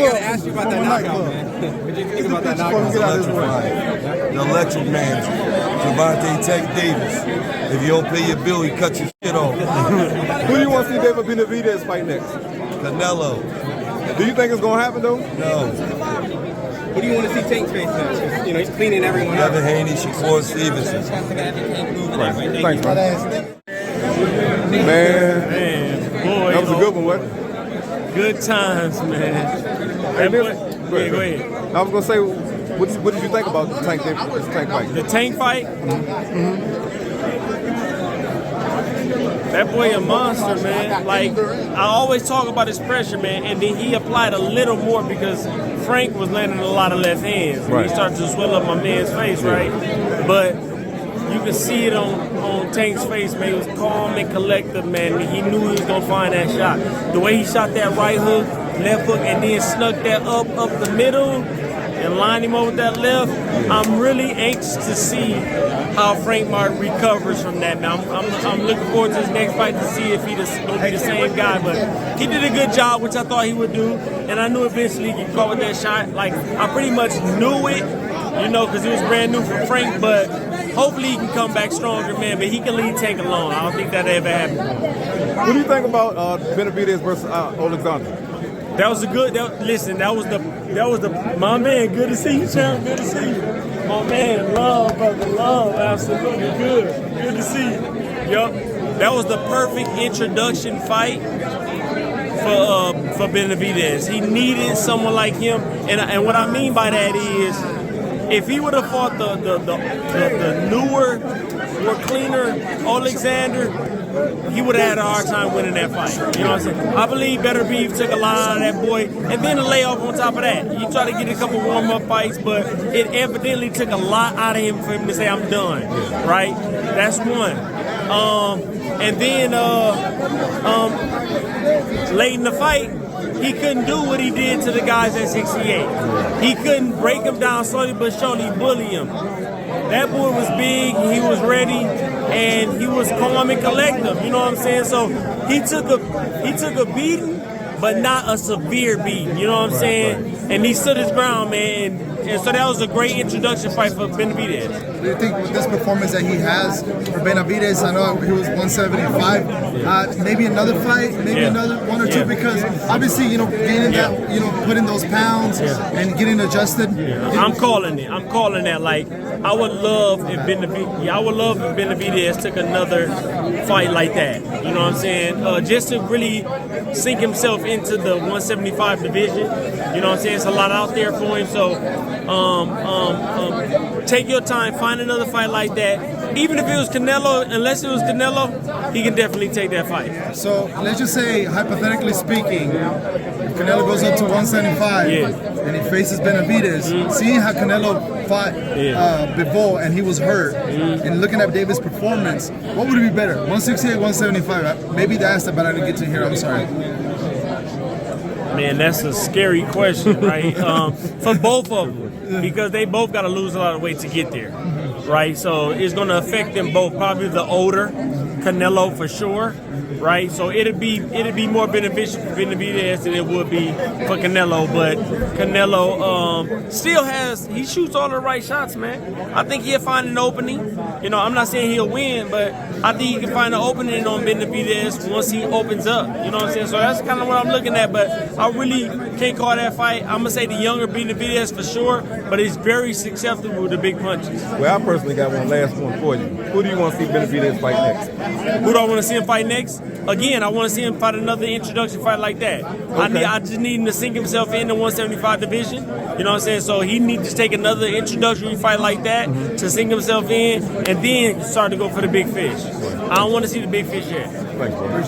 gotta ask you about that knockout, man. What did you think about that knockout? The electric man, Gervonta Tech Davis. If you don't pay your bill, he cuts your shit off. Who do you want to see David Benavidez fight next? Canelo. Do you think it's gonna happen though? No. What do you want to see Tank's face now? You know, he's cleaning everyone up. Devin Haney, Shakur Stevenson. Thanks, man. Boy, That was a good one, what? good times, man. Hey, Go Bill, ahead. I was gonna say, what did you think about the Tank fight? The Tank fight? That boy a monster, man. Like, I always talk about his pressure, man, and then he applied a little more because Frank was landing a lot of left hands. And he started to swell up my man's face, right? But you can see it on Tank's face, man. He was calm and collected, man. He knew he was going to find that shot. The way he shot that right hook, left hook, and then snuck that up the middle and lined him over with that left. I'm really anxious to see how Frank Martin recovers from that. Now, I'm looking forward to his next fight to see if he's going to be the same guy. But he did a good job, which I thought he would do. And I knew eventually he'd caught with that shot. Like, I pretty much knew it, you know, because it was brand new for Frank. But hopefully he can come back stronger, man. But he can lead Tank alone. I don't think that ever happened. What do you think about Benavidez versus Alexander? That was a good. That was the. My man, good to see you, champ. Good to see you. My man, love, brother, love. Absolutely good. Good to see you. Yup. That was the perfect introduction fight for Benavidez. He needed someone like him, and what I mean by that is, if he would have fought the newer, more cleaner Alexander, he would have had a hard time winning that fight. You know what I'm saying? I believe Better Beef took a lot out of that boy, and then a layoff on top of that. You try to get a couple warm-up fights, but it evidently took a lot out of him for him to say, I'm done, right? That's one. And then late in the fight, he couldn't do what he did to the guys at 68. He couldn't break him down slowly but surely, bully him. That boy was big, he was ready, and he was calm and collective, you know what I'm saying? So he took a beating, but not a severe beating, you know what I'm saying? And he stood his ground, man, and so that was a great introduction fight for Benavidez. Do you think with this performance that he has for Benavidez, I know he was 175, maybe another fight, maybe another one or two, because obviously, you know, gaining that, you know, putting those pounds and getting adjusted. I'm calling it. I'm calling that. Like, I would love if Benavidez took another fight like that. You know what I'm saying? Just to really sink himself into the 175 division. You know what I'm saying? It's a lot out there for him. So take your time, find another fight like that. Even if it was Canelo, unless it was Canelo, he can definitely take that fight. So let's just say, hypothetically speaking, if Canelo goes up to 175 and he faces Benavidez, seeing how Canelo fought before and he was hurt, and looking at Davis' performance, what would it be better? 168, 175? Maybe that's the, but I didn't get to hear. I'm sorry. Man, that's a scary question, right? For both of them, because they both got to lose a lot of weight to get there, right? So it's going to affect them both. Probably the older Canelo for sure, right? So it'd be more beneficial for Benavidez than it would be for Canelo. But Canelo still he shoots all the right shots, man. I think he'll find an opening. You know, I'm not saying he'll win, but I think he can find an opening on Benavidez once he opens up. You know what I'm saying? So that's kind of what I'm looking at. But I really can't call that fight. I'm gonna say the younger Benavidez for sure, but he's very susceptible with the big punches. Well, I personally got one last one for you. Who do you want to see Benavidez fight next? Who do I want to see him fight next? Again, I want to see him fight another introduction fight like that. Okay. I just need him to sink himself in the 175 division. You know what I'm saying? So he needs to take another introductory fight like that to sink himself in, and then start to go for the big fish. I don't want to see the big fish yet. Thanks, bro.